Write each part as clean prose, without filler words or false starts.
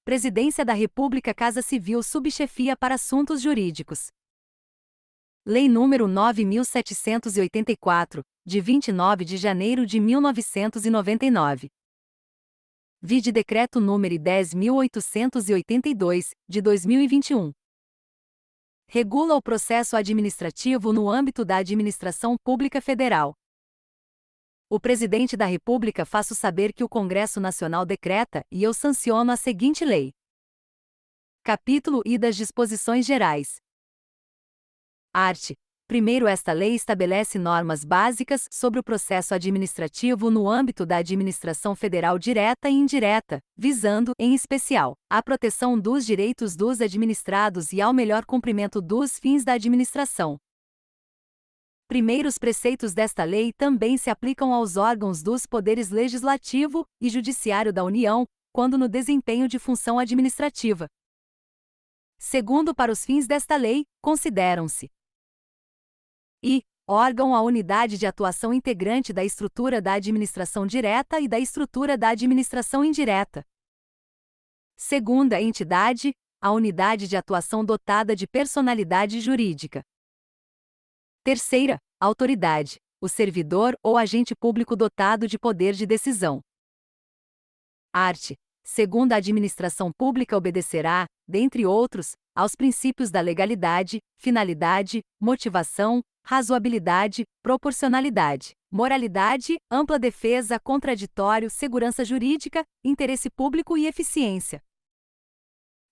Presidência da República, Casa Civil, Subchefia para Assuntos Jurídicos. Lei nº 9.784, de 29 de janeiro de 1999. Vide Decreto número 10.882, de 2021. Regula o processo administrativo no âmbito da Administração Pública Federal. O Presidente da República faço saber que o Congresso Nacional decreta e eu sanciono a seguinte lei. Capítulo I das Disposições Gerais. Art. 1º, esta lei estabelece normas básicas sobre o processo administrativo no âmbito da administração federal direta e indireta, visando, em especial, a proteção dos direitos dos administrados e ao melhor cumprimento dos fins da administração. Primeiros preceitos desta lei também se aplicam aos órgãos dos poderes legislativo e judiciário da União, quando no desempenho de função administrativa. Segundo, para os fins desta lei, consideram-se: I. Órgão a unidade de atuação integrante da estrutura da administração direta e da estrutura da administração indireta. Segunda entidade, a unidade de atuação dotada de personalidade jurídica. Terceira, autoridade, o servidor ou agente público dotado de poder de decisão. Art. Segunda, a administração pública obedecerá, dentre outros, aos princípios da legalidade, finalidade, motivação, razoabilidade, proporcionalidade, moralidade, ampla defesa, contraditório, segurança jurídica, interesse público e eficiência.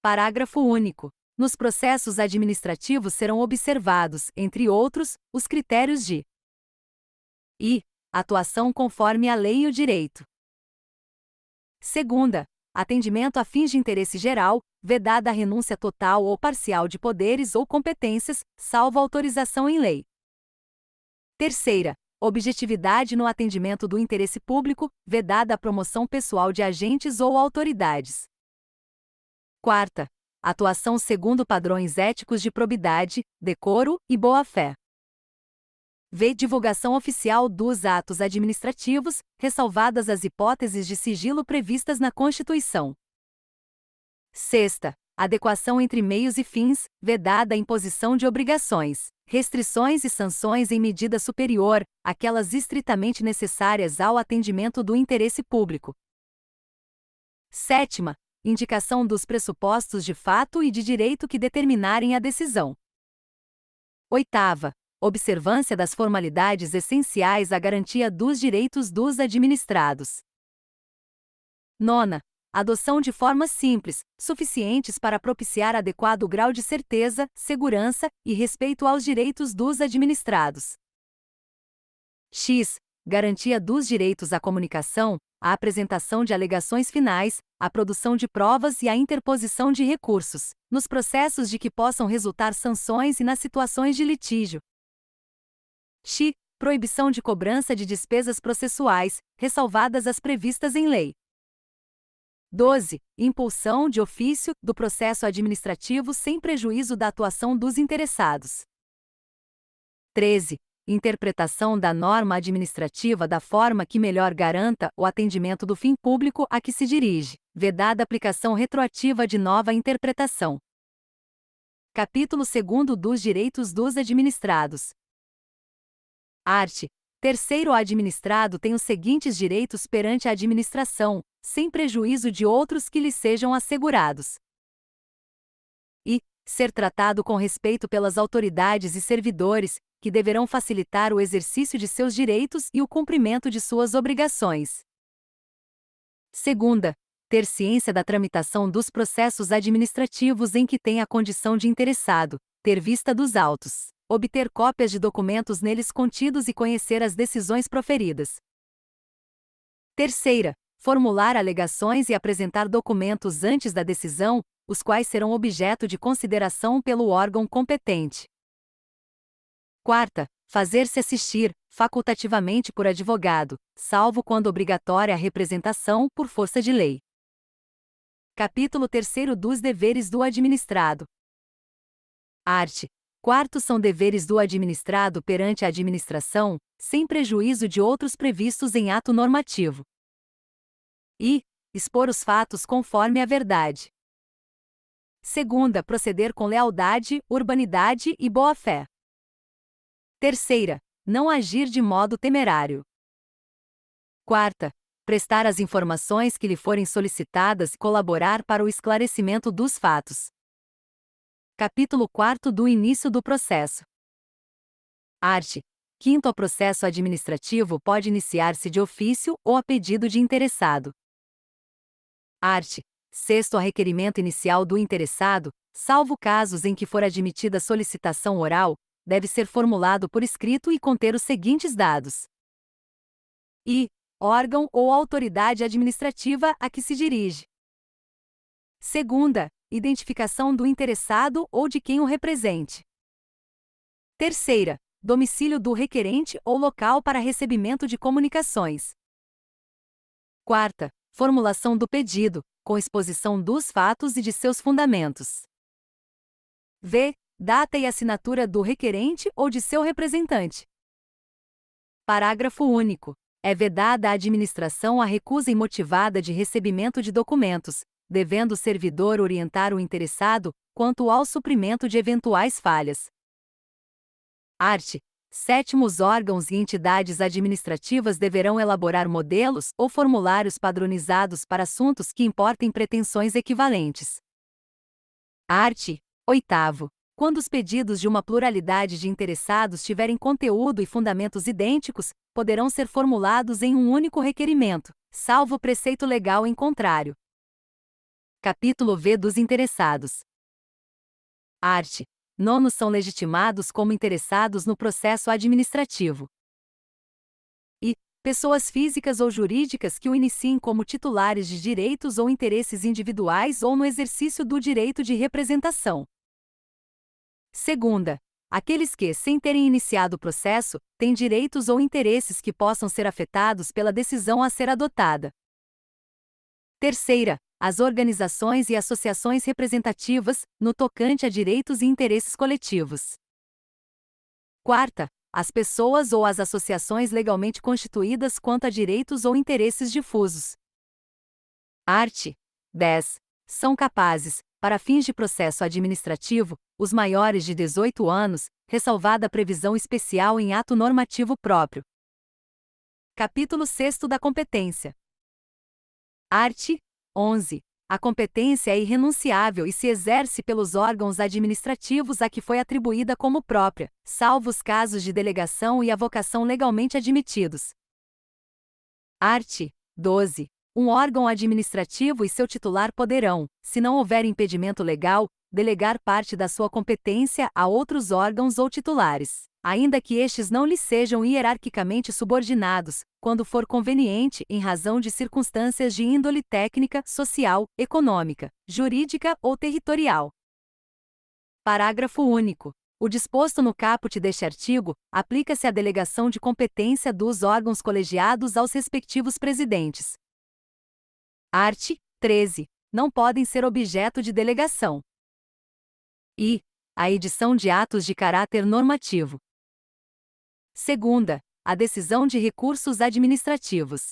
Parágrafo único. Nos processos administrativos serão observados, entre outros, os critérios de I. Atuação conforme a lei e o direito. Segunda, atendimento a fins de interesse geral, vedada a renúncia total ou parcial de poderes ou competências, salvo autorização em lei. Terceira, objetividade no atendimento do interesse público, vedada a promoção pessoal de agentes ou autoridades. Quarta, atuação segundo padrões éticos de probidade, decoro e boa-fé. V. Divulgação oficial dos atos administrativos, ressalvadas as hipóteses de sigilo previstas na Constituição. Sexta, adequação entre meios e fins, vedada a imposição de obrigações, restrições e sanções em medida superior, àquelas estritamente necessárias ao atendimento do interesse público. Sétima, indicação dos pressupostos de fato e de direito que determinarem a decisão. Oitava, observância das formalidades essenciais à garantia dos direitos dos administrados. Nona, adoção de formas simples, suficientes para propiciar adequado grau de certeza, segurança e respeito aos direitos dos administrados. X. Garantia dos direitos à comunicação, à apresentação de alegações finais, à produção de provas e à interposição de recursos, nos processos de que possam resultar sanções e nas situações de litígio. X. Proibição de cobrança de despesas processuais, ressalvadas as previstas em lei. 12. Impulsão de ofício do processo administrativo sem prejuízo da atuação dos interessados. 13. Interpretação da norma administrativa da forma que melhor garanta o atendimento do fim público a que se dirige, vedada a aplicação retroativa de nova interpretação. Capítulo 2º dos Direitos dos Administrados. Art. 3º, o administrado tem os seguintes direitos perante a administração, sem prejuízo de outros que lhe sejam assegurados. I. Ser tratado com respeito pelas autoridades e servidores, que deverão facilitar o exercício de seus direitos e o cumprimento de suas obrigações. Segunda, ter ciência da tramitação dos processos administrativos em que tem a condição de interessado, ter vista dos autos, obter cópias de documentos neles contidos e conhecer as decisões proferidas. Terceira, formular alegações e apresentar documentos antes da decisão, os quais serão objeto de consideração pelo órgão competente. Quarta, fazer-se assistir, facultativamente por advogado, salvo quando obrigatória a representação por força de lei. Capítulo 3º dos Deveres do Administrado. Art. 4º são deveres do administrado perante a administração, sem prejuízo de outros previstos em ato normativo. I. Expor os fatos conforme a verdade. Segunda, proceder com lealdade, urbanidade e boa-fé. Terceira, não agir de modo temerário. Quarta, prestar as informações que lhe forem solicitadas e colaborar para o esclarecimento dos fatos. Capítulo 4 do início do processo. Art. 5º. O processo administrativo pode iniciar-se de ofício ou a pedido de interessado. Art. 6º. A requerimento inicial do interessado, salvo casos em que for admitida solicitação oral, deve ser formulado por escrito e conter os seguintes dados: I. Órgão ou autoridade administrativa a que se dirige. Segunda, identificação do interessado ou de quem o represente. Terceira, domicílio do requerente ou local para recebimento de comunicações. Quarta, formulação do pedido, com exposição dos fatos e de seus fundamentos. V. Data e assinatura do requerente ou de seu representante. Parágrafo único. É vedada à administração a recusa imotivada de recebimento de documentos, devendo o servidor orientar o interessado quanto ao suprimento de eventuais falhas. Art. 7º. Os órgãos e entidades administrativas deverão elaborar modelos ou formulários padronizados para assuntos que importem pretensões equivalentes. Art. 8º. Quando os pedidos de uma pluralidade de interessados tiverem conteúdo e fundamentos idênticos, poderão ser formulados em um único requerimento, salvo preceito legal em contrário. Capítulo V dos interessados. Art. 9º. São legitimados como interessados no processo administrativo. I. Pessoas físicas ou jurídicas que o iniciem como titulares de direitos ou interesses individuais ou no exercício do direito de representação. Segunda, aqueles que, sem terem iniciado o processo, têm direitos ou interesses que possam ser afetados pela decisão a ser adotada. Terceira, as organizações e associações representativas, no tocante a direitos e interesses coletivos. Quarta, as pessoas ou as associações legalmente constituídas quanto a direitos ou interesses difusos. Art. 10. São capazes, para fins de processo administrativo, os maiores de 18 anos, ressalvada a previsão especial em ato normativo próprio. Capítulo 6 da competência. Art. 11. A competência é irrenunciável e se exerce pelos órgãos administrativos a que foi atribuída como própria, salvo os casos de delegação e avocação legalmente admitidos. Art. 12. Um órgão administrativo e seu titular poderão, se não houver impedimento legal, delegar parte da sua competência a outros órgãos ou titulares, ainda que estes não lhes sejam hierarquicamente subordinados, quando for conveniente em razão de circunstâncias de índole técnica, social, econômica, jurídica ou territorial. Parágrafo único. O disposto no caput deste artigo aplica-se à delegação de competência dos órgãos colegiados aos respectivos presidentes. Art. 13. Não podem ser objeto de delegação. I. A edição de atos de caráter normativo. Segunda, a decisão de recursos administrativos.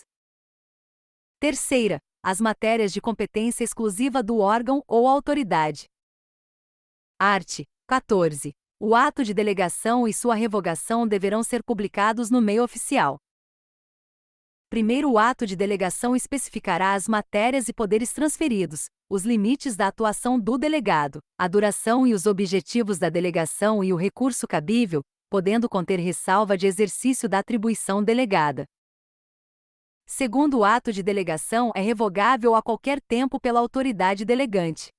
Terceira, as matérias de competência exclusiva do órgão ou autoridade. Art. 14. O ato de delegação e sua revogação deverão ser publicados no meio oficial. Primeiro, o ato de delegação especificará as matérias e poderes transferidos, os limites da atuação do delegado, a duração e os objetivos da delegação e o recurso cabível, podendo conter ressalva de exercício da atribuição delegada. Segundo, o ato de delegação é revogável a qualquer tempo pela autoridade delegante.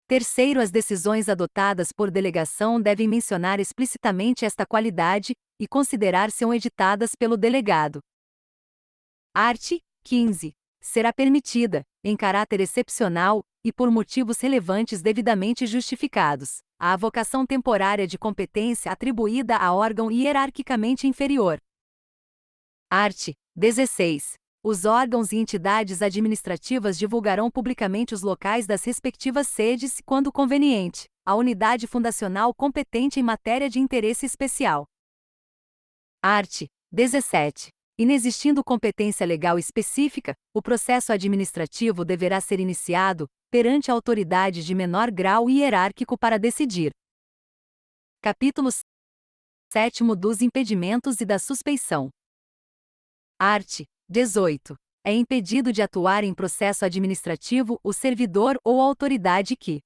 Terceiro, as decisões adotadas por delegação devem mencionar explicitamente esta qualidade e considerar-se-ão editadas pelo delegado. Art. 15. Será permitida, em caráter excepcional, e por motivos relevantes devidamente justificados, a avocação temporária de competência atribuída a órgão hierarquicamente inferior. Art. 16. Os órgãos e entidades administrativas divulgarão publicamente os locais das respectivas sedes, quando conveniente, a unidade fundacional competente em matéria de interesse especial. Art. 17. Inexistindo competência legal específica, o processo administrativo deverá ser iniciado perante a autoridade de menor grau hierárquico para decidir. Capítulo 7 dos impedimentos e da suspeição. Art. 18. É impedido de atuar em processo administrativo o servidor ou autoridade que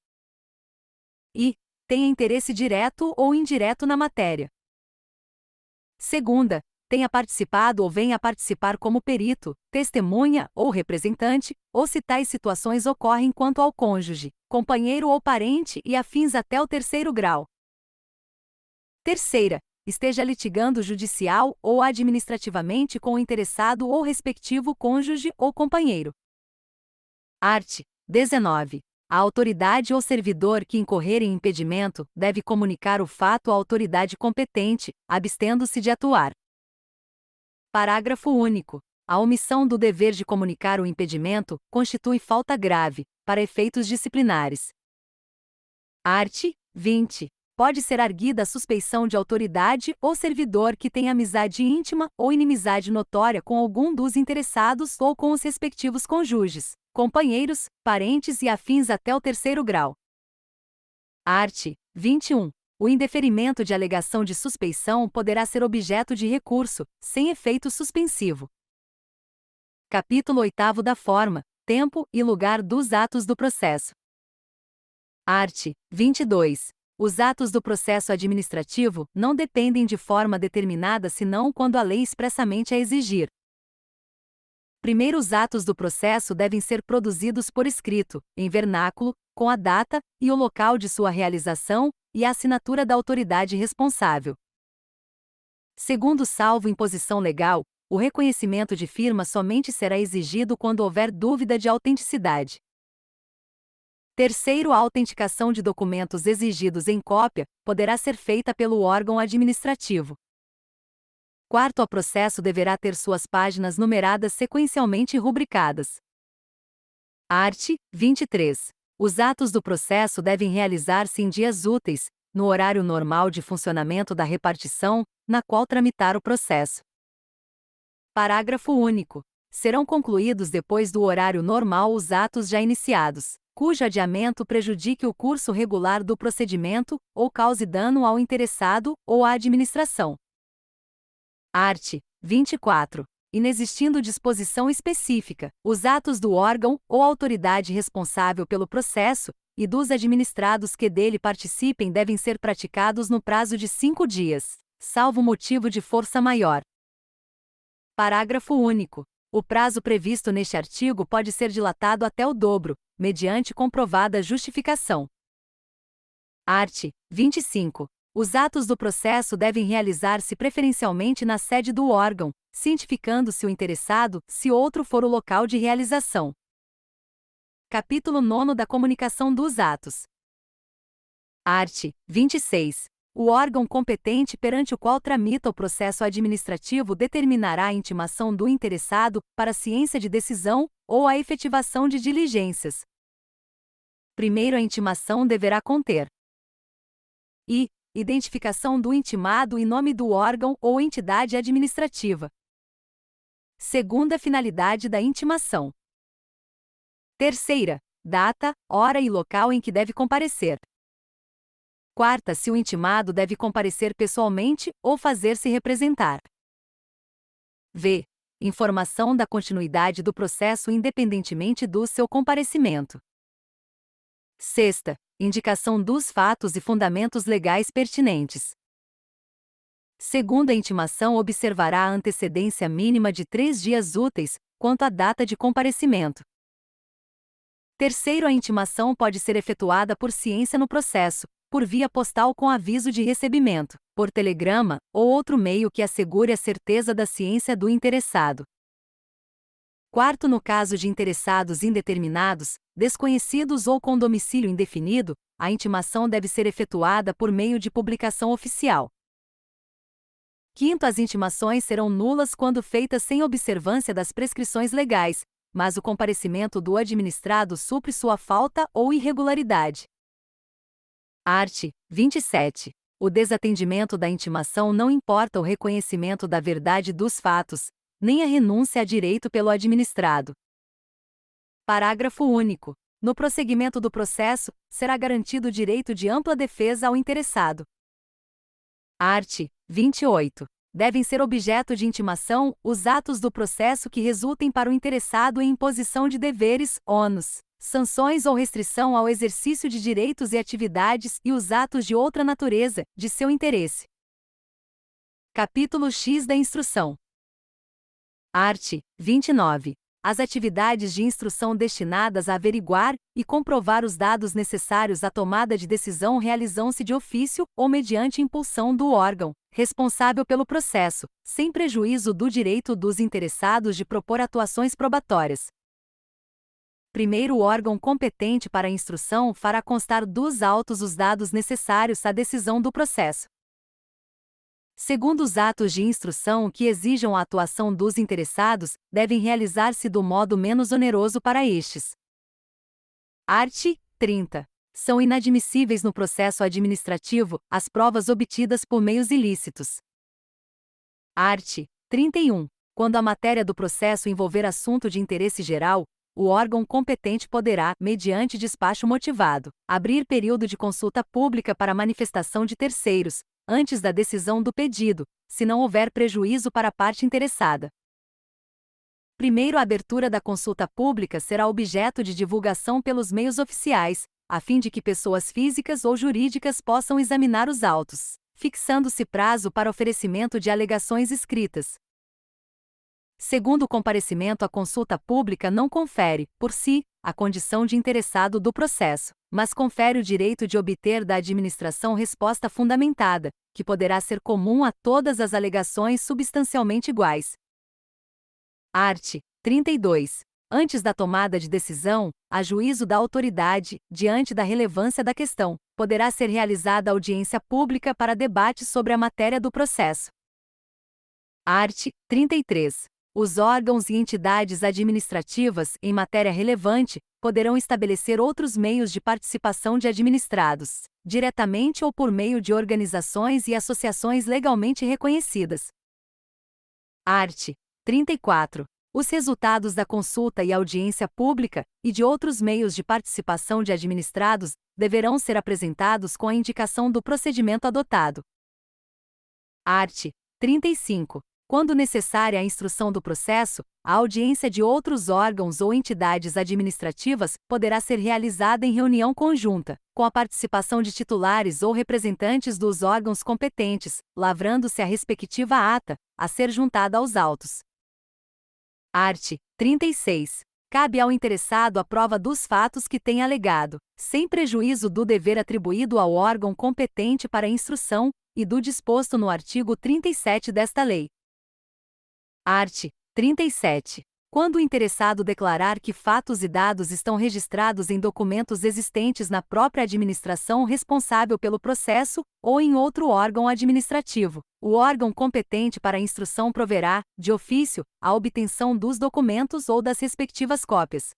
I. Tenha interesse direto ou indireto na matéria. Segunda, tenha participado ou venha a participar como perito, testemunha ou representante, ou se tais situações ocorrem quanto ao cônjuge, companheiro ou parente e afins até o terceiro grau. Terceira, esteja litigando judicial ou administrativamente com o interessado ou respectivo cônjuge ou companheiro. Art. 19. A autoridade ou servidor que incorrer em impedimento deve comunicar o fato à autoridade competente, abstendo-se de atuar. Parágrafo único. A omissão do dever de comunicar o impedimento constitui falta grave, para efeitos disciplinares. Art. 20. Pode ser arguida a suspeição de autoridade ou servidor que tenha amizade íntima ou inimizade notória com algum dos interessados ou com os respectivos cônjuges, companheiros, parentes e afins até o terceiro grau. Art. 21. O indeferimento de alegação de suspeição poderá ser objeto de recurso, sem efeito suspensivo. Capítulo 8 da forma, tempo e lugar dos atos do processo. Art. 22. Os atos do processo administrativo não dependem de forma determinada senão quando a lei expressamente a exigir. Primeiro, os atos do processo devem ser produzidos por escrito, em vernáculo, com a data e o local de sua realização e a assinatura da autoridade responsável. Segundo, salvo imposição legal, o reconhecimento de firma somente será exigido quando houver dúvida de autenticidade. Terceiro, a autenticação de documentos exigidos em cópia poderá ser feita pelo órgão administrativo. Quarto, o processo deverá ter suas páginas numeradas sequencialmente rubricadas. Art. 23. Os atos do processo devem realizar-se em dias úteis, no horário normal de funcionamento da repartição, na qual tramitar o processo. Parágrafo único. Serão concluídos depois do horário normal os atos já iniciados, cujo adiamento prejudique o curso regular do procedimento, ou cause dano ao interessado ou à administração. Art. 24. Inexistindo disposição específica, os atos do órgão ou autoridade responsável pelo processo e dos administrados que dele participem devem ser praticados no prazo de 5 dias, salvo motivo de força maior. Parágrafo único. O prazo previsto neste artigo pode ser dilatado até o dobro, mediante comprovada justificação. Art. 25. Os atos do processo devem realizar-se preferencialmente na sede do órgão, cientificando-se o interessado, se outro for o local de realização. Capítulo 9 da comunicação dos atos. Art. 26. O órgão competente perante o qual tramita o processo administrativo determinará a intimação do interessado para a ciência de decisão ou a efetivação de diligências. Primeiro, a intimação deverá conter I. Identificação do intimado e nome do órgão ou entidade administrativa. Segunda, finalidade da intimação. Terceira, data, hora e local em que deve comparecer. Quarta, se o intimado deve comparecer pessoalmente ou fazer-se representar. V. Informação da continuidade do processo independentemente do seu comparecimento. Sexta, indicação dos fatos e fundamentos legais pertinentes. Segunda, a intimação observará a antecedência mínima de 3 dias úteis, quanto à data de comparecimento. Terceiro, a intimação pode ser efetuada por ciência no processo, por via postal com aviso de recebimento, por telegrama, ou outro meio que assegure a certeza da ciência do interessado. Quarto, no caso de interessados indeterminados, desconhecidos ou com domicílio indefinido, a intimação deve ser efetuada por meio de publicação oficial. Quinto, as intimações serão nulas quando feitas sem observância das prescrições legais, mas o comparecimento do administrado supre sua falta ou irregularidade. Art. 27. O desatendimento da intimação não importa o reconhecimento da verdade dos fatos, nem a renúncia a direito pelo administrado. Parágrafo único. No prosseguimento do processo, será garantido o direito de ampla defesa ao interessado. Art. 28. Devem ser objeto de intimação os atos do processo que resultem para o interessado em imposição de deveres, ônus, sanções ou restrição ao exercício de direitos e atividades e os atos de outra natureza, de seu interesse. Capítulo X da Instrução. Art. 29. As atividades de instrução destinadas a averiguar e comprovar os dados necessários à tomada de decisão realizam-se de ofício ou mediante impulsão do órgão responsável pelo processo, sem prejuízo do direito dos interessados de propor atuações probatórias. Primeiro, o órgão competente para a instrução fará constar dos autos os dados necessários à decisão do processo. Segundo, os atos de instrução que exijam a atuação dos interessados devem realizar-se do modo menos oneroso para estes. Art. 30. São inadmissíveis no processo administrativo as provas obtidas por meios ilícitos. Art. 31. Quando a matéria do processo envolver assunto de interesse geral, o órgão competente poderá, mediante despacho motivado, abrir período de consulta pública para manifestação de terceiros, antes da decisão do pedido, se não houver prejuízo para a parte interessada. Primeiro, a abertura da consulta pública será objeto de divulgação pelos meios oficiais, a fim de que pessoas físicas ou jurídicas possam examinar os autos, fixando-se prazo para oferecimento de alegações escritas. Segundo, o comparecimento à consulta pública não confere, por si, a condição de interessado do processo, mas confere o direito de obter da administração resposta fundamentada, que poderá ser comum a todas as alegações substancialmente iguais. Art. 32. Antes da tomada de decisão, a juízo da autoridade, diante da relevância da questão, poderá ser realizada audiência pública para debate sobre a matéria do processo. Art. 33. Os órgãos e entidades administrativas, em matéria relevante, poderão estabelecer outros meios de participação de administrados, diretamente ou por meio de organizações e associações legalmente reconhecidas. Art. 34. Os resultados da consulta e audiência pública, e de outros meios de participação de administrados, deverão ser apresentados com a indicação do procedimento adotado. Art. 35. Quando necessária a instrução do processo, a audiência de outros órgãos ou entidades administrativas poderá ser realizada em reunião conjunta, com a participação de titulares ou representantes dos órgãos competentes, lavrando-se a respectiva ata, a ser juntada aos autos. Art. 36. Cabe ao interessado a prova dos fatos que tem alegado, sem prejuízo do dever atribuído ao órgão competente para a instrução, e do disposto no artigo 37 desta lei. Art. 37. Quando o interessado declarar que fatos e dados estão registrados em documentos existentes na própria administração responsável pelo processo, ou em outro órgão administrativo, o órgão competente para a instrução proverá, de ofício, a obtenção dos documentos ou das respectivas cópias.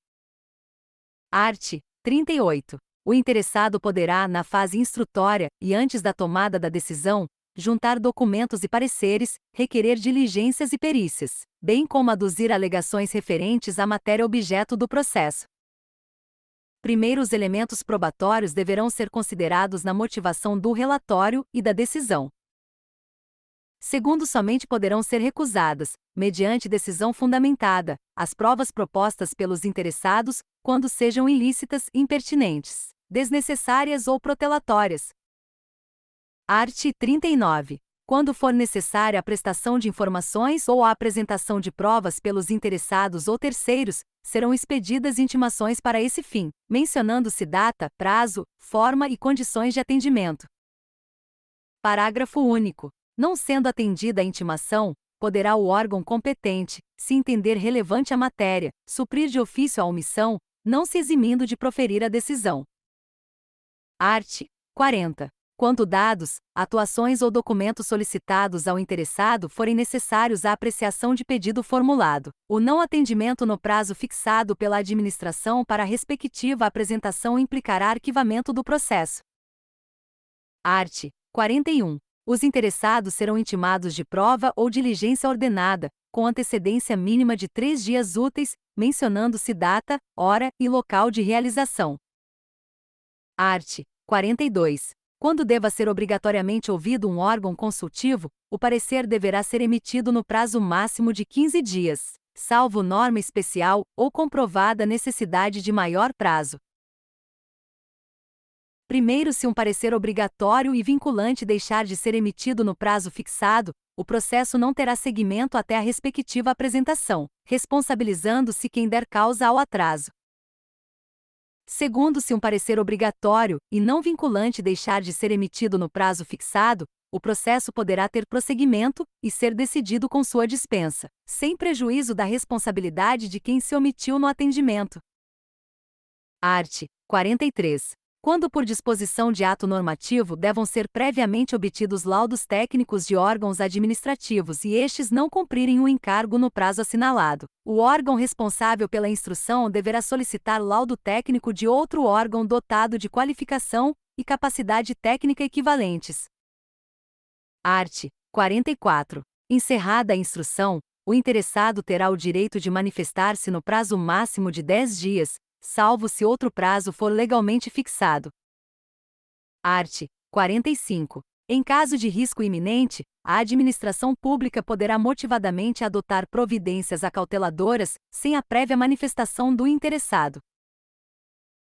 Art. 38. O interessado poderá, na fase instrutória, e antes da tomada da decisão, juntar documentos e pareceres, requerer diligências e perícias, bem como aduzir alegações referentes à matéria objeto do processo. Primeiro, os elementos probatórios deverão ser considerados na motivação do relatório e da decisão. Segundo, somente poderão ser recusadas, mediante decisão fundamentada, as provas propostas pelos interessados, quando sejam ilícitas, impertinentes, desnecessárias ou protelatórias. Art. 39. Quando for necessária a prestação de informações ou a apresentação de provas pelos interessados ou terceiros, serão expedidas intimações para esse fim, mencionando-se data, prazo, forma e condições de atendimento. Parágrafo único. Não sendo atendida a intimação, poderá o órgão competente, se entender relevante a matéria, suprir de ofício a omissão, não se eximindo de proferir a decisão. Art. 40. Quando dados, atuações ou documentos solicitados ao interessado forem necessários à apreciação de pedido formulado, o não atendimento no prazo fixado pela administração para a respectiva apresentação implicará arquivamento do processo. Art. 41. Os interessados serão intimados de prova ou diligência ordenada, com antecedência mínima de 3 dias úteis, mencionando-se data, hora e local de realização. Art. 42. Quando deva ser obrigatoriamente ouvido um órgão consultivo, o parecer deverá ser emitido no prazo máximo de 15 dias, salvo norma especial ou comprovada necessidade de maior prazo. Primeiro, se um parecer obrigatório e vinculante deixar de ser emitido no prazo fixado, o processo não terá seguimento até a respectiva apresentação, responsabilizando-se quem der causa ao atraso. Segundo, se um parecer obrigatório e não vinculante deixar de ser emitido no prazo fixado, o processo poderá ter prosseguimento e ser decidido com sua dispensa, sem prejuízo da responsabilidade de quem se omitiu no atendimento. Art. 43. Quando por disposição de ato normativo devam ser previamente obtidos laudos técnicos de órgãos administrativos e estes não cumprirem o encargo no prazo assinalado, o órgão responsável pela instrução deverá solicitar laudo técnico de outro órgão dotado de qualificação e capacidade técnica equivalentes. Art. 44. Encerrada a instrução, o interessado terá o direito de manifestar-se no prazo máximo de 10 dias, salvo se outro prazo for legalmente fixado. Art. 45. Em caso de risco iminente, a administração pública poderá motivadamente adotar providências acauteladoras, sem a prévia manifestação do interessado.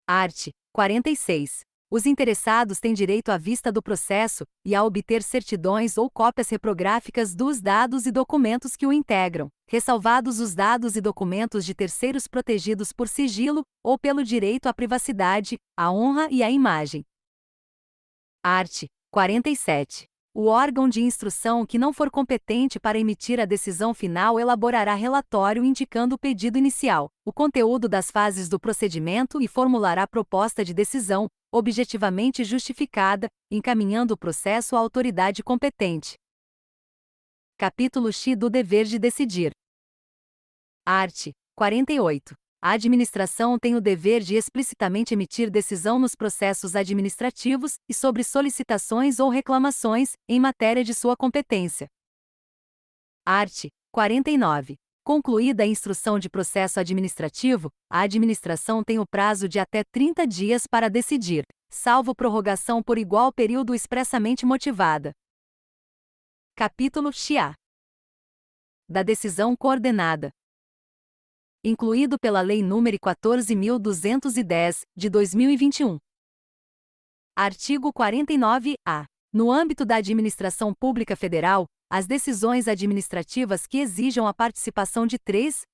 Art. 46. Os interessados têm direito à vista do processo e a obter certidões ou cópias reprográficas dos dados e documentos que o integram, ressalvados os dados e documentos de terceiros protegidos por sigilo ou pelo direito à privacidade, à honra e à imagem. Art. 47. O órgão de instrução que não for competente para emitir a decisão final elaborará relatório indicando o pedido inicial, o conteúdo das fases do procedimento e formulará proposta de decisão, objetivamente justificada, encaminhando o processo à autoridade competente. Capítulo X do dever de decidir. Art. 48. A administração tem o dever de explicitamente emitir decisão nos processos administrativos e sobre solicitações ou reclamações, em matéria de sua competência. Art. 49. Concluída a instrução de processo administrativo, a administração tem o prazo de até 30 dias para decidir, salvo prorrogação por igual período expressamente motivada. Capítulo X. Da decisão coordenada. Incluído pela Lei nº 14.210, de 2021. Artigo 49-A. No âmbito da administração pública federal, as decisões administrativas que exijam a participação de três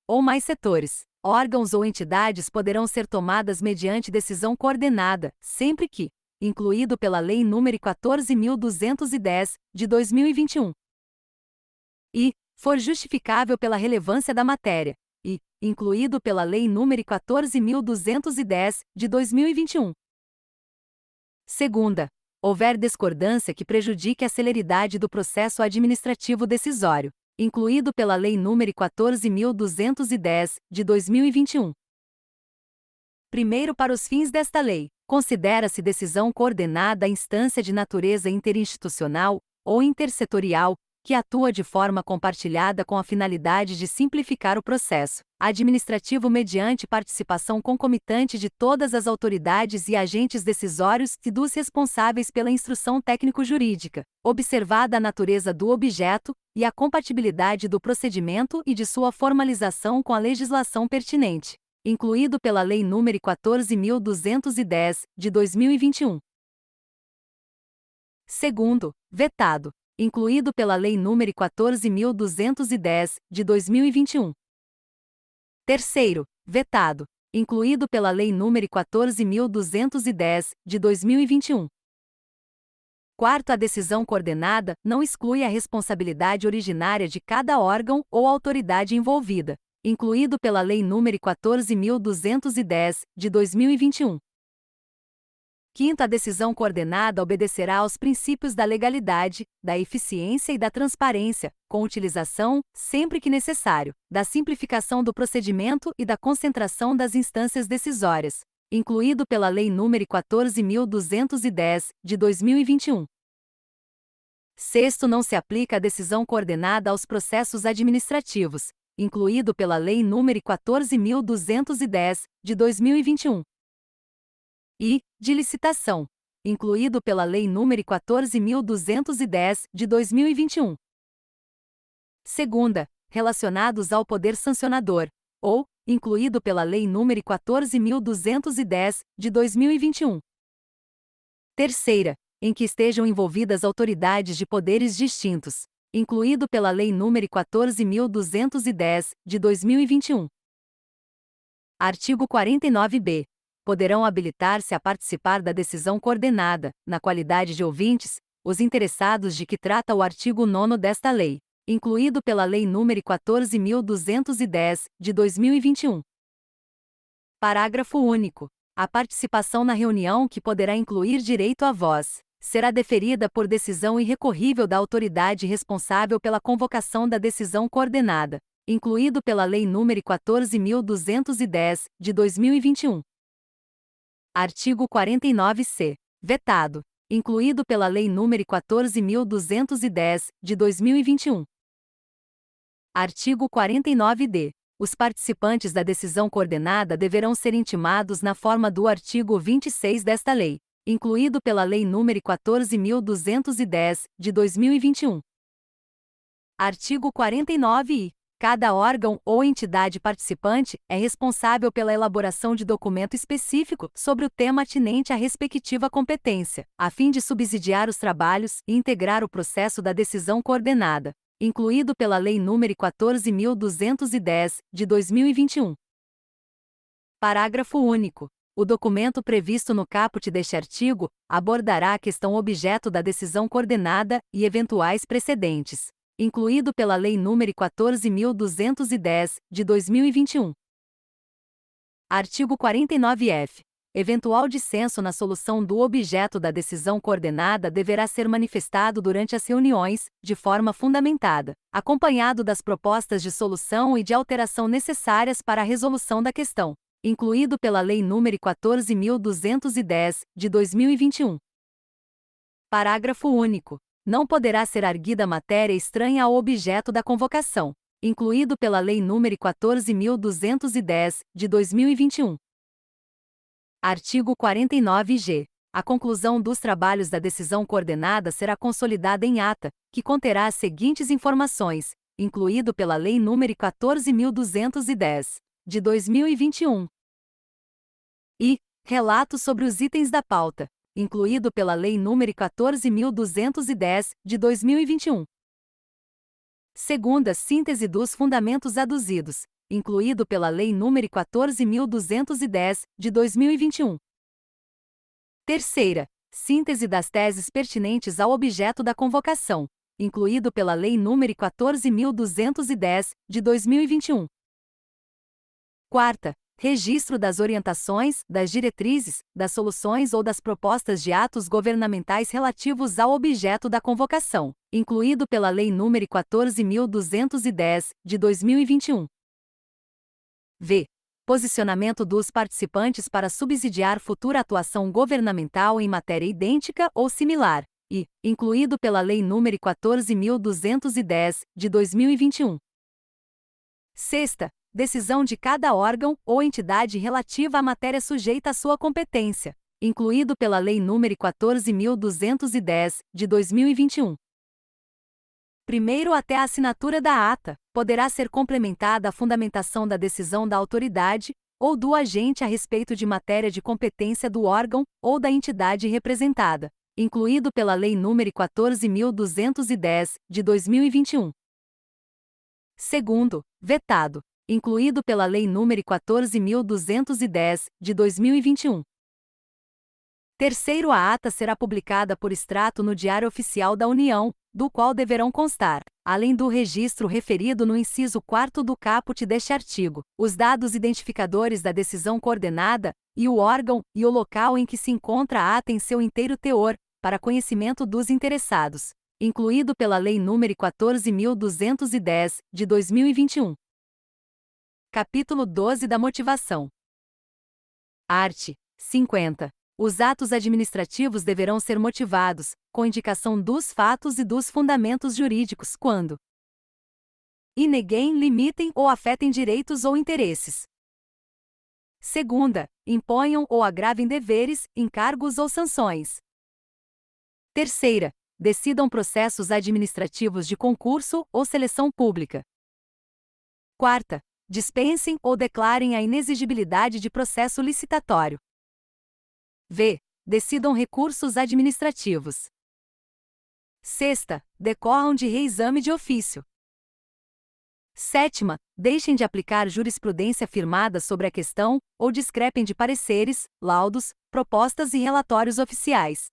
ou mais setores, órgãos ou entidades poderão ser tomadas mediante decisão coordenada, sempre que, incluído pela Lei nº 14.210, de 2021, e for justificável pela relevância da matéria, e, incluído pela Lei nº 14.210, de 2021. Segunda, houver discordância que prejudique a celeridade do processo administrativo decisório, incluído pela Lei nº 14.210, de 2021. Primeiro, para os fins desta lei, considera-se decisão coordenada a instância de natureza interinstitucional ou intersetorial, que atua de forma compartilhada com a finalidade de simplificar o processo administrativo mediante participação concomitante de todas as autoridades e agentes decisórios e dos responsáveis pela instrução técnico-jurídica, observada a natureza do objeto e a compatibilidade do procedimento e de sua formalização com a legislação pertinente, incluído pela Lei nº 14.210, de 2021. Segundo, vetado, incluído pela Lei nº 14.210, de 2021. Terceiro, vetado, incluído pela Lei nº 14.210, de 2021. Quarto, a decisão coordenada não exclui a responsabilidade originária de cada órgão ou autoridade envolvida, incluído pela Lei nº 14.210, de 2021. Quinto, a decisão coordenada obedecerá aos princípios da legalidade, da eficiência e da transparência, com utilização, sempre que necessário, da simplificação do procedimento e da concentração das instâncias decisórias, incluído pela Lei nº 14.210, de 2021. Sexto, não se aplica a decisão coordenada aos processos administrativos, incluído pela Lei nº 14.210, de 2021. E, de licitação, incluído pela Lei nº 14.210, de 2021. Segunda, relacionados ao poder sancionador, ou, incluído pela Lei nº 14.210, de 2021. Terceira, em que estejam envolvidas autoridades de poderes distintos, incluído pela Lei nº 14.210, de 2021. Artigo 49b. Poderão habilitar-se a participar da decisão coordenada, na qualidade de ouvintes, os interessados de que trata o artigo 9º desta lei, incluído pela Lei nº 14.210, de 2021. Parágrafo único. A participação na reunião, que poderá incluir direito à voz, será deferida por decisão irrecorrível da autoridade responsável pela convocação da decisão coordenada, incluído pela Lei nº 14.210, de 2021. Artigo 49c. Vetado. Incluído pela Lei nº 14.210, de 2021. Artigo 49d. Os participantes da decisão coordenada deverão ser intimados na forma do artigo 26 desta lei, incluído pela Lei nº 14.210, de 2021. Artigo 49i. Cada órgão ou entidade participante é responsável pela elaboração de documento específico sobre o tema atinente à respectiva competência, a fim de subsidiar os trabalhos e integrar o processo da decisão coordenada, incluído pela Lei nº 14.210, de 2021. Parágrafo único. O documento previsto no caput deste artigo abordará a questão objeto da decisão coordenada e eventuais precedentes, incluído pela Lei nº 14.210, de 2021. Artigo 49f. Eventual dissenso na solução do objeto da decisão coordenada deverá ser manifestado durante as reuniões, de forma fundamentada, acompanhado das propostas de solução e de alteração necessárias para a resolução da questão, incluído pela Lei nº 14.210, de 2021. Parágrafo único. Não poderá ser arguida matéria estranha ao objeto da convocação, incluído pela Lei nº 14.210, de 2021. Artigo 49g. A conclusão dos trabalhos da decisão coordenada será consolidada em ata, que conterá as seguintes informações, incluído pela Lei nº 14.210, de 2021. E relato sobre os itens da pauta, incluído pela Lei nº 14.210, de 2021. Segunda, síntese dos fundamentos aduzidos, incluído pela Lei nº 14.210, de 2021. Terceira, síntese das teses pertinentes ao objeto da convocação, incluído pela Lei nº 14.210, de 2021. Quarta, registro das orientações, das diretrizes, das soluções ou das propostas de atos governamentais relativos ao objeto da convocação, incluído pela Lei nº 14.210, de 2021. V. Posicionamento dos participantes para subsidiar futura atuação governamental em matéria idêntica ou similar, e, incluído pela Lei nº 14.210, de 2021. Sexta, decisão de cada órgão ou entidade relativa à matéria sujeita à sua competência, incluído pela Lei nº 14.210, de 2021. Primeiro, até a assinatura da ata, poderá ser complementada a fundamentação da decisão da autoridade ou do agente a respeito de matéria de competência do órgão ou da entidade representada, incluído pela Lei nº 14.210, de 2021. Segundo, vetado, incluído pela Lei nº 14.210, de 2021. Terceiro, a ata será publicada por extrato no Diário Oficial da União, do qual deverão constar, além do registro referido no inciso 4º do caput deste artigo, os dados identificadores da decisão coordenada, e o órgão e o local em que se encontra a ata em seu inteiro teor, para conhecimento dos interessados, incluído pela Lei nº 14.210, de 2021. Capítulo 12 da motivação. Art. 50. Os atos administrativos deverão ser motivados, com indicação dos fatos e dos fundamentos jurídicos, quando e neguem, limitem ou afetem direitos ou interesses. Segunda, imponham ou agravem deveres, encargos ou sanções. Terceira, decidam processos administrativos de concurso ou seleção pública. Quarta, dispensem ou declarem a inexigibilidade de processo licitatório. V. Decidam recursos administrativos. Sexta, decorram de reexame de ofício. Sétima, deixem de aplicar jurisprudência firmada sobre a questão, ou discrepem de pareceres, laudos, propostas e relatórios oficiais.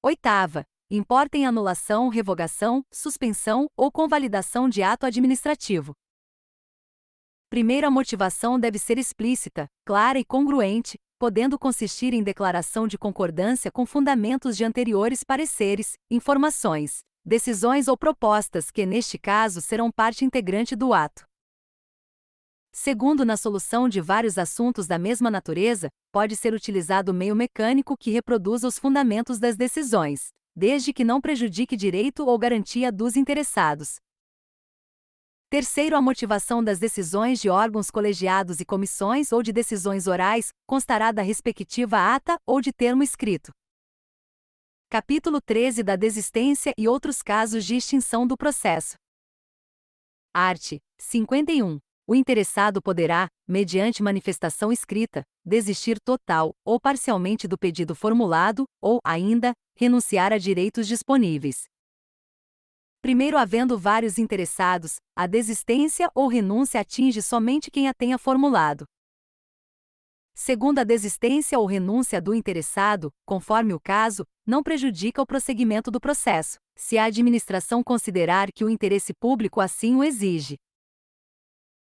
Oitava, importem anulação, revogação, suspensão ou convalidação de ato administrativo. Primeiro, a motivação deve ser explícita, clara e congruente, podendo consistir em declaração de concordância com fundamentos de anteriores pareceres, informações, decisões ou propostas que, neste caso, serão parte integrante do ato. Segundo, na solução de vários assuntos da mesma natureza, pode ser utilizado meio mecânico que reproduza os fundamentos das decisões, desde que não prejudique direito ou garantia dos interessados. Terceiro, a motivação das decisões de órgãos colegiados e comissões ou de decisões orais constará da respectiva ata ou de termo escrito. Capítulo 13 da desistência e outros casos de extinção do processo. Art. 51. O interessado poderá, mediante manifestação escrita, desistir total ou parcialmente do pedido formulado, ou, ainda, renunciar a direitos disponíveis. Primeiro, havendo vários interessados, a desistência ou renúncia atinge somente quem a tenha formulado. Segundo, a desistência ou renúncia do interessado, conforme o caso, não prejudica o prosseguimento do processo, se a administração considerar que o interesse público assim o exige.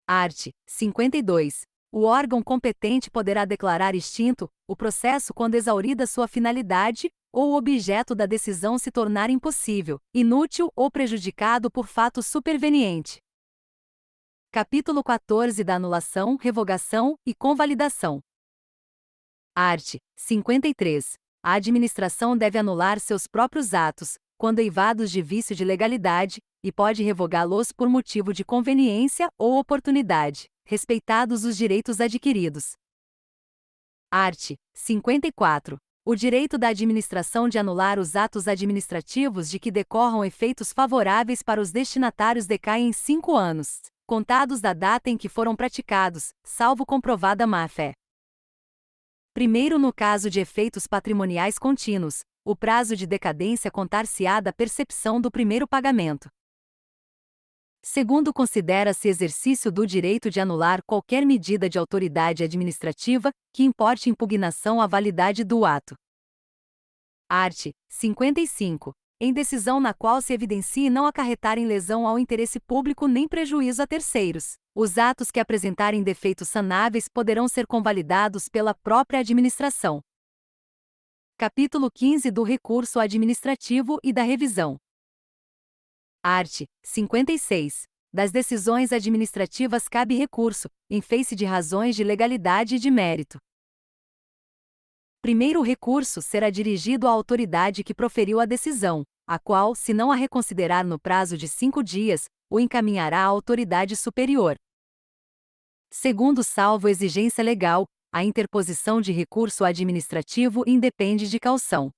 Art. 52. O órgão competente poderá declarar extinto o processo quando exaurida sua finalidade, ou o objeto da decisão se tornar impossível, inútil ou prejudicado por fato superveniente. Capítulo 14 da anulação, revogação e convalidação. Art. 53. A administração deve anular seus próprios atos, quando eivados de vício de legalidade, e pode revogá-los por motivo de conveniência ou oportunidade, respeitados os direitos adquiridos. Art. 54. O direito da administração de anular os atos administrativos de que decorram efeitos favoráveis para os destinatários decai em 5 anos, contados da data em que foram praticados, salvo comprovada má-fé. Primeiro, no caso de efeitos patrimoniais contínuos, o prazo de decadência contar-se-á da percepção do primeiro pagamento. Segundo, considera-se exercício do direito de anular qualquer medida de autoridade administrativa que importe impugnação à validade do ato. Art. 55. Em decisão na qual se evidencie não acarretarem lesão ao interesse público nem prejuízo a terceiros, os atos que apresentarem defeitos sanáveis poderão ser convalidados pela própria administração. Capítulo 15 do recurso administrativo e da revisão. Art. 56. Das decisões administrativas cabe recurso, em face de razões de legalidade e de mérito. Primeiro, o recurso será dirigido à autoridade que proferiu a decisão, a qual, se não a reconsiderar no prazo de 5 dias, o encaminhará à autoridade superior. Segundo, salvo exigência legal, a interposição de recurso administrativo independe de caução.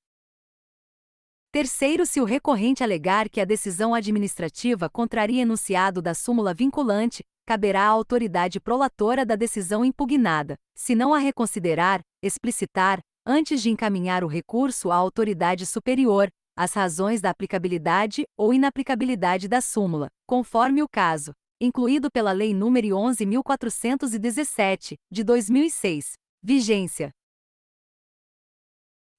Terceiro, se o recorrente alegar que a decisão administrativa contraria enunciado da súmula vinculante, caberá à autoridade prolatora da decisão impugnada, se não a reconsiderar, explicitar, antes de encaminhar o recurso à autoridade superior, as razões da aplicabilidade ou inaplicabilidade da súmula, conforme o caso, incluído pela Lei nº 11.417, de 2006. Vigência.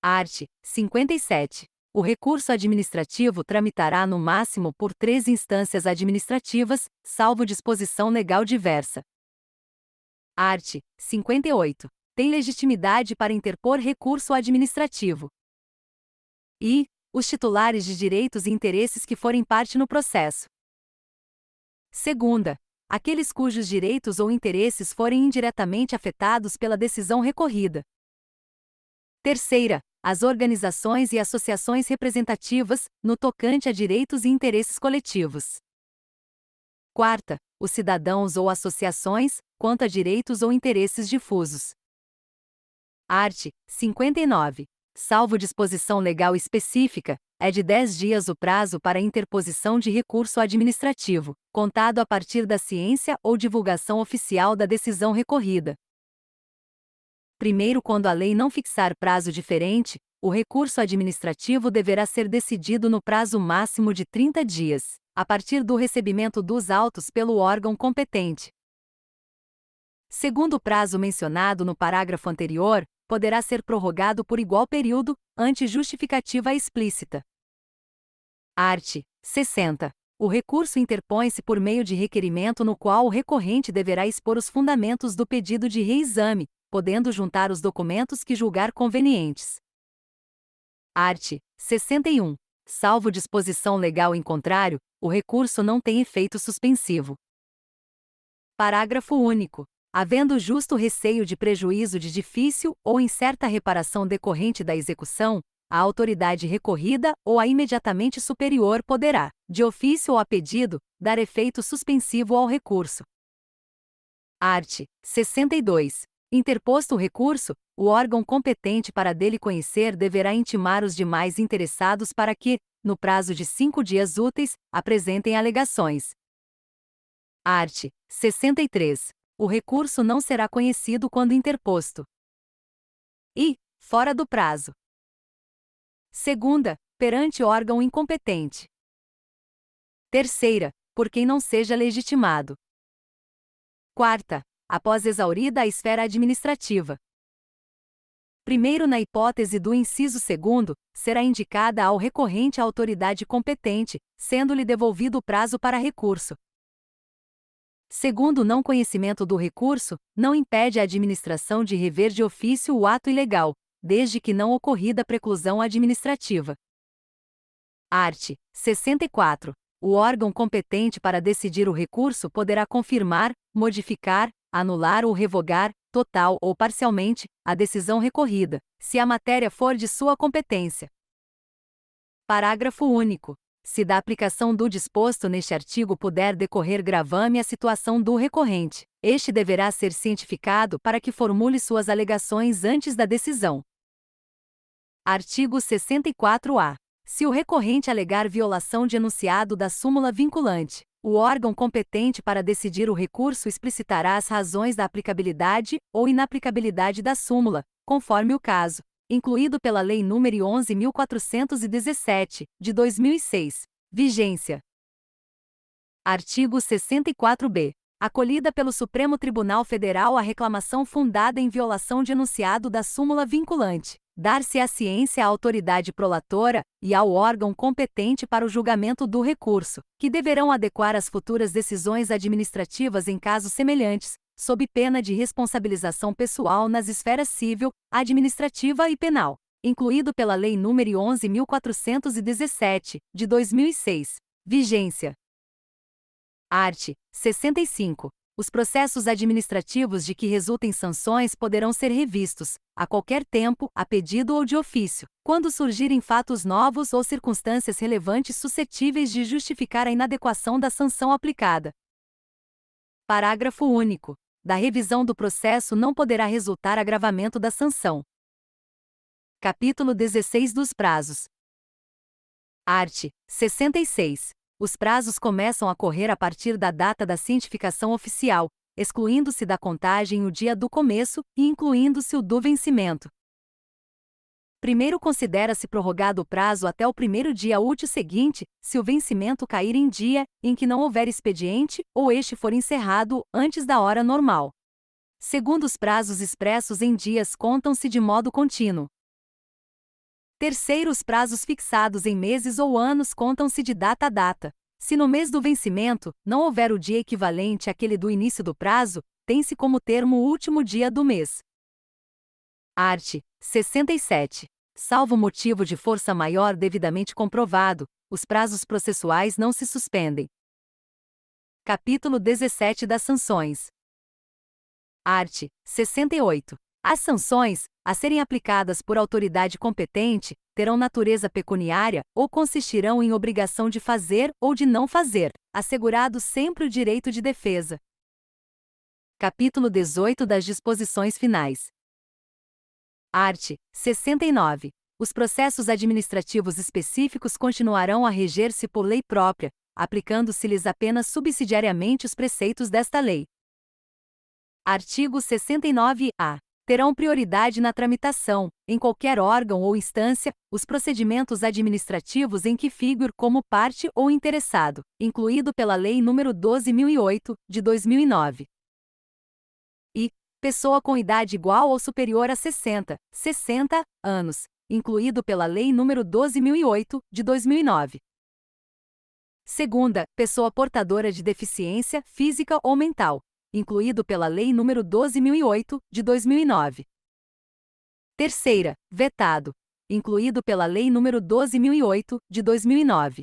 Art. 57. O recurso administrativo tramitará no máximo por 3 instâncias administrativas, salvo disposição legal diversa. Art. 58. Tem legitimidade para interpor recurso administrativo. E os titulares de direitos e interesses que forem parte no processo. Segunda, aqueles cujos direitos ou interesses forem indiretamente afetados pela decisão recorrida. Terceira, as organizações e associações representativas, no tocante a direitos e interesses coletivos. Quarta, os cidadãos ou associações, quanto a direitos ou interesses difusos. Art. 59. Salvo disposição legal específica, é de 10 dias o prazo para interposição de recurso administrativo, contado a partir da ciência ou divulgação oficial da decisão recorrida. Primeiro, quando a lei não fixar prazo diferente, o recurso administrativo deverá ser decidido no prazo máximo de 30 dias, a partir do recebimento dos autos pelo órgão competente. Segundo o prazo mencionado no parágrafo anterior, poderá ser prorrogado por igual período, ante justificativa explícita. Art. 60. O recurso interpõe-se por meio de requerimento no qual o recorrente deverá expor os fundamentos do pedido de reexame, podendo juntar os documentos que julgar convenientes. Art. 61. Salvo disposição legal em contrário, o recurso não tem efeito suspensivo. Parágrafo único. Havendo justo receio de prejuízo de difícil ou incerta reparação decorrente da execução, a autoridade recorrida ou a imediatamente superior poderá, de ofício ou a pedido, dar efeito suspensivo ao recurso. Art. 62. Interposto o recurso, o órgão competente para dele conhecer deverá intimar os demais interessados para que, no prazo de 5 dias úteis, apresentem alegações. Art. 63. O recurso não será conhecido quando interposto. E, fora do prazo. Segunda, perante órgão incompetente. Terceira, por quem não seja legitimado. Quarta, após exaurida a esfera administrativa. Primeiro, na hipótese do inciso segundo, será indicada ao recorrente a autoridade competente, sendo-lhe devolvido o prazo para recurso. Segundo, o não conhecimento do recurso, não impede a administração de rever de ofício o ato ilegal, desde que não ocorrida preclusão administrativa. Art. 64. O órgão competente para decidir o recurso poderá confirmar, modificar, anular ou revogar, total ou parcialmente, a decisão recorrida, se a matéria for de sua competência. Parágrafo único. Se da aplicação do disposto neste artigo puder decorrer gravame à situação do recorrente, este deverá ser cientificado para que formule suas alegações antes da decisão. Artigo 64-A. Se o recorrente alegar violação de enunciado da súmula vinculante, o órgão competente para decidir o recurso explicitará as razões da aplicabilidade ou inaplicabilidade da súmula, conforme o caso, incluído pela Lei nº 11.417, de 2006. Vigência. Artigo 64-B. Acolhida pelo Supremo Tribunal Federal a reclamação fundada em violação de enunciado da súmula vinculante, dar-se-á ciência à autoridade prolatora e ao órgão competente para o julgamento do recurso, que deverão adequar as futuras decisões administrativas em casos semelhantes, sob pena de responsabilização pessoal nas esferas civil, administrativa e penal, incluído pela Lei nº 11.417, de 2006. Vigência. Art. 65. Os processos administrativos de que resultem sanções poderão ser revistos, a qualquer tempo, a pedido ou de ofício, quando surgirem fatos novos ou circunstâncias relevantes suscetíveis de justificar a inadequação da sanção aplicada. Parágrafo único. Da revisão do processo não poderá resultar agravamento da sanção. Capítulo 16 dos prazos. Art. 66. Os prazos começam a correr a partir da data da cientificação oficial, excluindo-se da contagem o dia do começo e incluindo-se o do vencimento. Primeiro, considera-se prorrogado o prazo até o primeiro dia útil seguinte, se o vencimento cair em dia em que não houver expediente ou este for encerrado antes da hora normal. Segundo, os prazos expressos em dias contam-se de modo contínuo. Terceiro, os prazos fixados em meses ou anos contam-se de data a data. Se no mês do vencimento não houver o dia equivalente àquele do início do prazo, tem-se como termo o último dia do mês. Art. 67. Salvo motivo de força maior devidamente comprovado, os prazos processuais não se suspendem. Capítulo 17 das sanções. Art. 68. As sanções, a serem aplicadas por autoridade competente, terão natureza pecuniária ou consistirão em obrigação de fazer ou de não fazer, assegurado sempre o direito de defesa. Capítulo 18 das disposições finais. Art. 69. Os processos administrativos específicos continuarão a reger-se por lei própria, aplicando-se-lhes apenas subsidiariamente os preceitos desta lei. Artigo 69-A. Terão prioridade na tramitação, em qualquer órgão ou instância, os procedimentos administrativos em que figure como parte ou interessado, incluído pela Lei nº 12.008, de 2009. E pessoa com idade igual ou superior a 60 anos, incluído pela Lei nº 12.008, de 2009. Segunda, pessoa portadora de deficiência física ou mental, incluído pela Lei nº 12.008, de 2009. Terceira, vetado, incluído pela Lei nº 12.008, de 2009.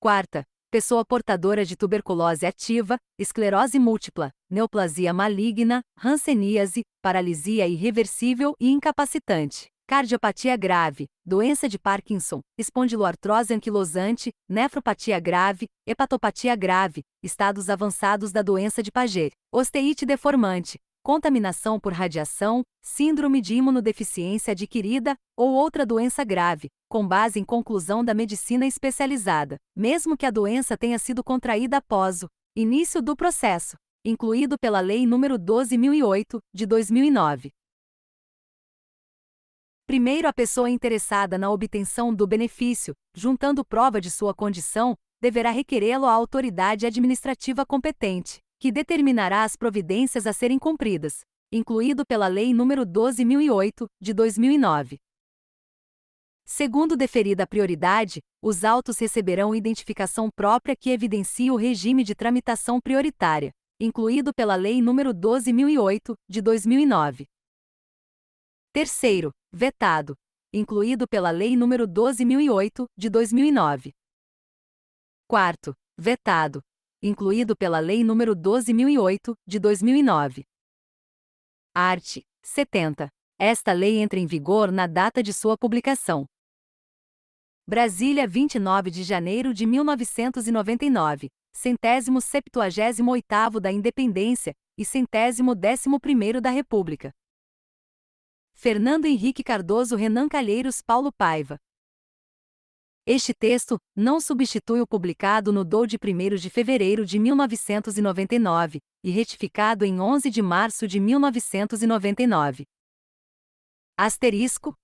Quarta, pessoa portadora de tuberculose ativa, esclerose múltipla, neoplasia maligna, hanseníase, paralisia irreversível e incapacitante, cardiopatia grave, doença de Parkinson, espondiloartrose anquilosante, nefropatia grave, hepatopatia grave, estados avançados da doença de Paget, osteite deformante, contaminação por radiação, síndrome de imunodeficiência adquirida ou outra doença grave, com base em conclusão da medicina especializada, mesmo que a doença tenha sido contraída após o início do processo, incluído pela Lei nº 12.008, de 2009. Primeiro, a pessoa interessada na obtenção do benefício, juntando prova de sua condição, deverá requerê-lo à autoridade administrativa competente, que determinará as providências a serem cumpridas, incluído pela Lei nº 12.008, de 2009. Segundo deferida a prioridade, os autos receberão identificação própria que evidencie o regime de tramitação prioritária, incluído pela Lei nº 12.008, de 2009. Terceiro, vetado, incluído pela Lei nº 12.008, de 2009. Quarto, vetado, incluído pela Lei nº 12.008, de 2009. Art. 70. Esta lei entra em vigor na data de sua publicação. Brasília, 29 de janeiro de 1999, 178º da Independência e 111º da República. Fernando Henrique Cardoso, Renan Calheiros, Paulo Paiva. Este texto não substitui o publicado no DOU de 1º de fevereiro de 1999 e retificado em 11 de março de 1999. Asterisco,